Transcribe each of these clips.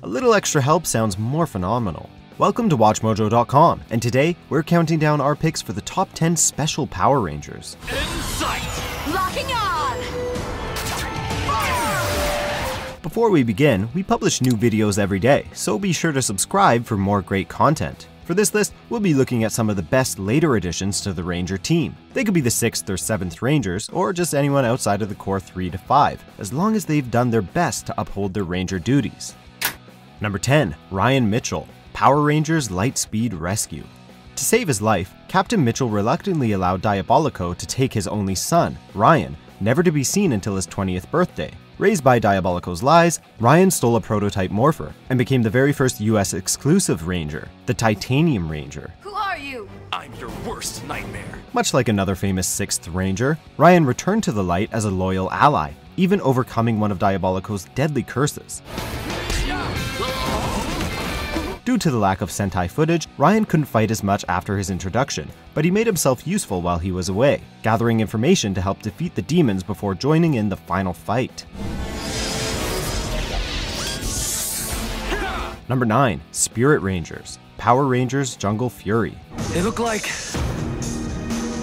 a little extra help sounds more phenomenal. Welcome to WatchMojo.com, and today we're counting down our picks for the top 10 special Power Rangers. In sight! Locking on! Before we begin, we publish new videos every day, so be sure to subscribe for more great content. For this list, we'll be looking at some of the best later additions to the Ranger team. They could be the 6th or 7th Rangers, or just anyone outside of the core 3 to 5, as long as they've done their best to uphold their Ranger duties. Number 10. Ryan Mitchell, Power Rangers Lightspeed Rescue. To save his life, Captain Mitchell reluctantly allowed Diabolico to take his only son, Ryan, never to be seen until his 20th birthday. Raised by Diabolico's lies, Ryan stole a prototype morpher and became the very first US exclusive Ranger, the Titanium Ranger. Who are you? I'm your worst nightmare. Much like another famous 6th Ranger, Ryan returned to the light as a loyal ally, even overcoming one of Diabolico's deadly curses. Due to the lack of Sentai footage, Ryan couldn't fight as much after his introduction, but he made himself useful while he was away, gathering information to help defeat the demons before joining in the final fight. Number 9. Spirit Rangers, Power Rangers Jungle Fury. They look like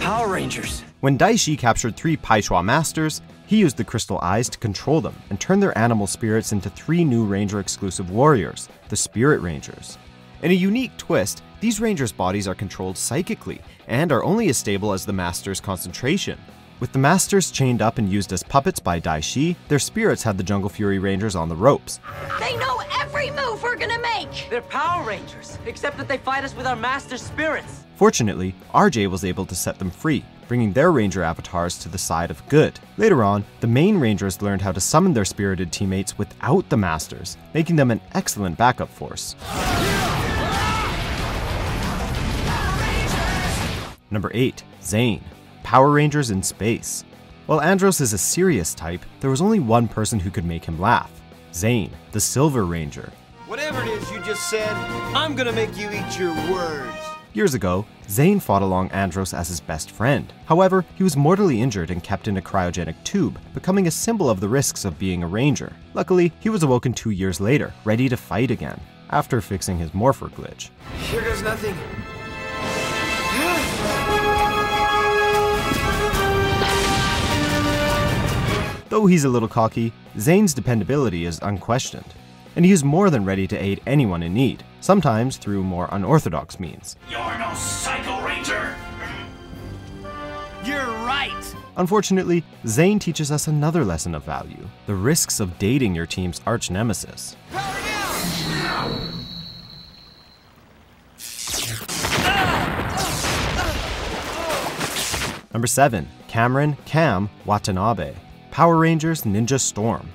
Power Rangers. When Daishi captured 3 Paishui Masters, he used the crystal eyes to control them and turn their animal spirits into 3 new Ranger-exclusive warriors, the Spirit Rangers. In a unique twist, these Rangers' bodies are controlled psychically and are only as stable as the Master's concentration. With the Masters chained up and used as puppets by Daishi, their spirits had the Jungle Fury Rangers on the ropes. They know every move we're gonna make! They're Power Rangers, except that they fight us with our master spirits. Fortunately, RJ was able to set them free, bringing their Ranger avatars to the side of good. Later on, the main Rangers learned how to summon their spirited teammates without the Masters, making them an excellent backup force. Number 8. Zhane, Power Rangers in Space. While Andros is a serious type, there was only one person who could make him laugh: Zhane, the Silver Ranger. Whatever it is you just said, I'm gonna make you eat your words. Years ago, Zhane fought along Andros as his best friend. However, he was mortally injured and kept in a cryogenic tube, becoming a symbol of the risks of being a Ranger. Luckily, he was awoken 2 years later, ready to fight again, after fixing his morpher glitch. Here goes nothing. Though he's a little cocky, Zhane's dependability is unquestioned, and he is more than ready to aid anyone in need, sometimes through more unorthodox means. You're no Psycho Ranger. You're right. Unfortunately, Zhane teaches us another lesson of value: the risks of dating your team's arch nemesis. Number 7. Cam Watanabe, Power Rangers Ninja Storm.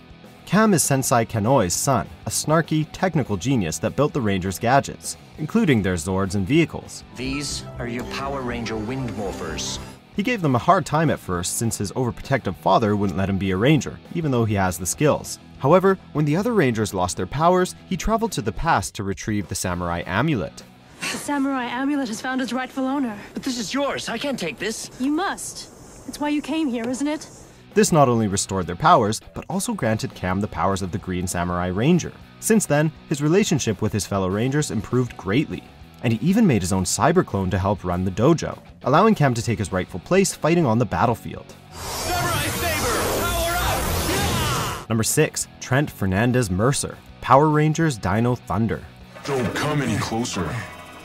Cam is Sensei Kanoi's son, a snarky, technical genius that built the Rangers' gadgets, including their Zords and vehicles. These are your Power Ranger wind morphers. He gave them a hard time at first since his overprotective father wouldn't let him be a Ranger, even though he has the skills. However, when the other Rangers lost their powers, he traveled to the past to retrieve the Samurai Amulet. The Samurai Amulet has found its rightful owner. But this is yours. I can't take this. You must. It's why you came here, isn't it? This not only restored their powers, but also granted Cam the powers of the Green Samurai Ranger. Since then, his relationship with his fellow Rangers improved greatly, and he even made his own cyber clone to help run the dojo, allowing Cam to take his rightful place fighting on the battlefield. Samurai Saber, power up! Yeah! Number 6. Trent FernandezMercer, Power Rangers Dino Thunder. Don't come any closer.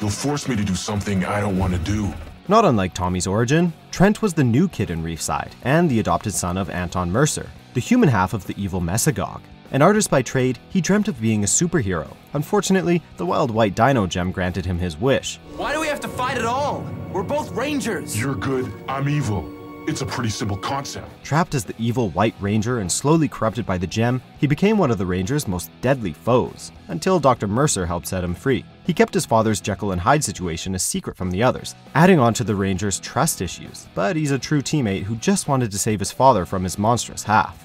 You'll force me to do something I don't want to do. Not unlike Tommy's origin, Trent was the new kid in Reefside and the adopted son of Anton Mercer, the human half of the evil Mesagog. An artist by trade, he dreamt of being a superhero. Unfortunately, the Wild White Dino Gem granted him his wish. Why do we have to fight at all? We're both Rangers. You're good, I'm evil. It's a pretty simple concept. Trapped as the evil White Ranger and slowly corrupted by the gem, he became one of the Ranger's most deadly foes, until Dr. Mercer helped set him free. He kept his father's Jekyll and Hyde situation a secret from the others, adding on to the Ranger's trust issues, but he's a true teammate who just wanted to save his father from his monstrous half.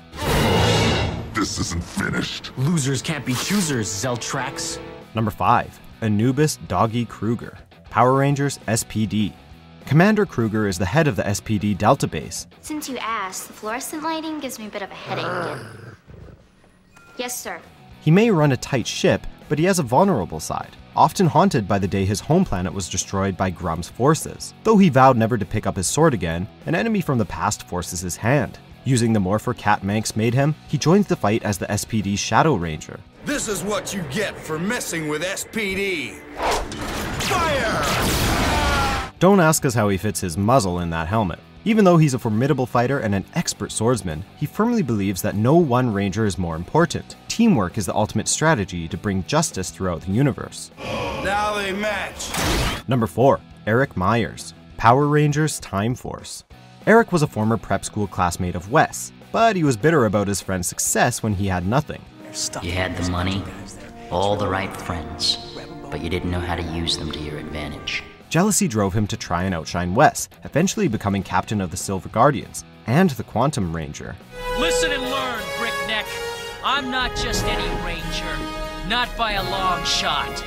This isn't finished. Losers can't be choosers, Zeltrax. Number 5. Anubis Doggie Cruger, Power Rangers SPD. Commander Cruger is the head of the SPD Delta Base. Since you asked, the fluorescent lighting gives me a bit of a headache. Yes, sir. He may run a tight ship, but but he has a vulnerable side, often haunted by the day his home planet was destroyed by Grum's forces. Though he vowed never to pick up his sword again, an enemy from the past forces his hand. Using the morpher Cat Manx made him, he joins the fight as the SPD's Shadow Ranger. This is what you get for messing with SPD. Fire! Don't ask us how he fits his muzzle in that helmet. Even though he's a formidable fighter and an expert swordsman, he firmly believes that no one ranger is more important. Teamwork is the ultimate strategy to bring justice throughout the universe. Now they match. Number 4. Eric Myers, Power Rangers Time Force. Eric was a former prep school classmate of Wes, but he was bitter about his friend's success when he had nothing. You had the money, all the right friends, but you didn't know how to use them to your advantage. Jealousy drove him to try and outshine Wes, eventually becoming captain of the Silver Guardians and the Quantum Ranger. Listen and learn, Brickneck. I'm not just any ranger, not by a long shot.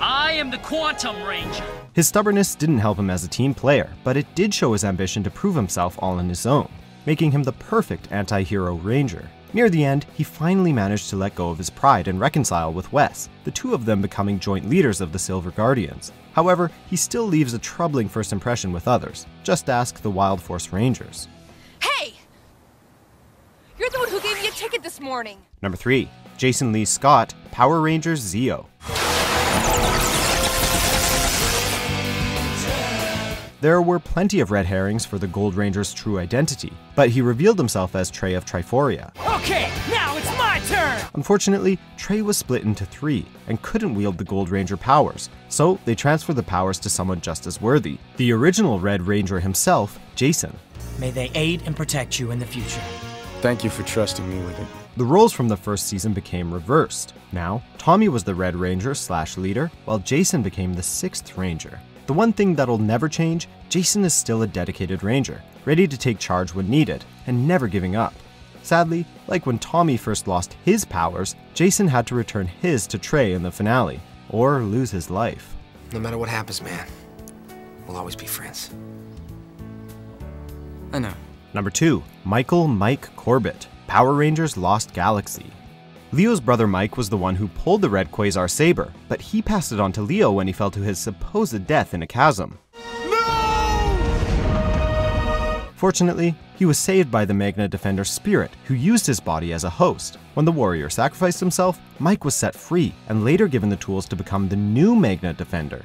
I am the Quantum Ranger. His stubbornness didn't help him as a team player, but it did show his ambition to prove himself all on his own, making him the perfect anti-hero ranger. Near the end, he finally managed to let go of his pride and reconcile with Wes, the two of them becoming joint leaders of the Silver Guardians. However, he still leaves a troubling first impression with others. Just ask the Wild Force Rangers. Hey! You're the one who gave me a ticket this morning! Number 3. Jason Lee Scott, Power Rangers Zeo. There were plenty of red herrings for the Gold Ranger's true identity, but he revealed himself as Trey of Triforia. Okay, now it's my turn! Unfortunately, Trey was split into 3 and couldn't wield the Gold Ranger powers, so they transferred the powers to someone just as worthy, the original Red Ranger himself, Jason. May they aid and protect you in the future. Thank you for trusting me with it. The roles from the first season became reversed. Now, Tommy was the Red Ranger / leader, while Jason became the 6th Ranger. The one thing that'll never change, Jason is still a dedicated ranger, ready to take charge when needed, and never giving up. Sadly, like when Tommy first lost his powers, Jason had to return his to Trey in the finale, or lose his life. No matter what happens, man, we'll always be friends. I know. Number 2. Michael Mike Corbett, Power Rangers Lost Galaxy. Leo's brother Mike was the one who pulled the red Quasar saber, but he passed it on to Leo when he fell to his supposed death in a chasm. No! Fortunately, he was saved by the Magna Defender Spirit, who used his body as a host. When the warrior sacrificed himself, Mike was set free and later given the tools to become the new Magna Defender.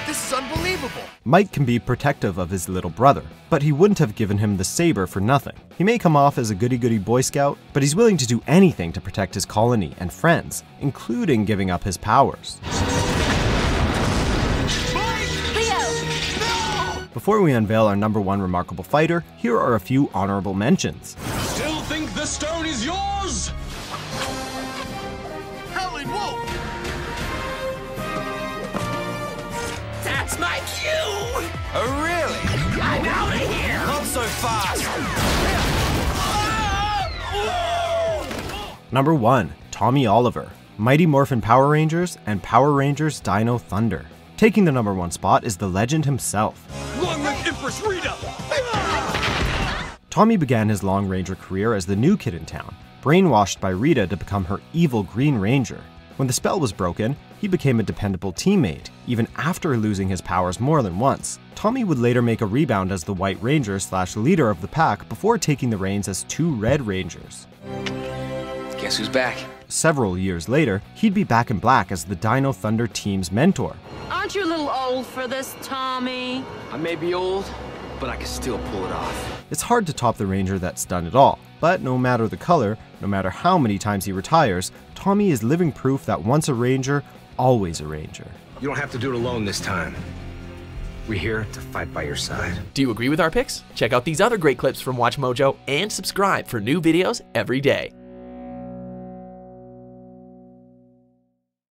This is unbelievable! Mike can be protective of his little brother, but he wouldn't have given him the saber for nothing. He may come off as a goody-goody Boy Scout, but he's willing to do anything to protect his colony and friends, including giving up his powers. Before we unveil our number 1 remarkable fighter, here are a few honorable mentions. Still think the stone is yours? Howling Wolf! That's my cue! Oh, really? I'm out of here! Not so fast! Number 1. Tommy Oliver, Mighty Morphin Power Rangers and Power Rangers Dino Thunder. Taking the number 1 spot is the legend himself. Long live Empress Rita! Tommy began his Long Ranger career as the new kid in town, brainwashed by Rita to become her evil Green Ranger. When the spell was broken, he became a dependable teammate, even after losing his powers more than once. Tommy would later make a rebound as the White Ranger / leader of the pack before taking the reins as 2 Red Rangers. Guess who's back? Several years later, he'd be back in black as the Dino Thunder team's mentor. Aren't you a little old for this, Tommy? I may be old, but I can still pull it off. It's hard to top the Ranger that's done it all, but no matter the color, no matter how many times he retires, Tommy is living proof that once a Ranger, always a Ranger. You don't have to do it alone this time. We're here to fight by your side. Do you agree with our picks? Check out these other great clips from WatchMojo and subscribe for new videos every day.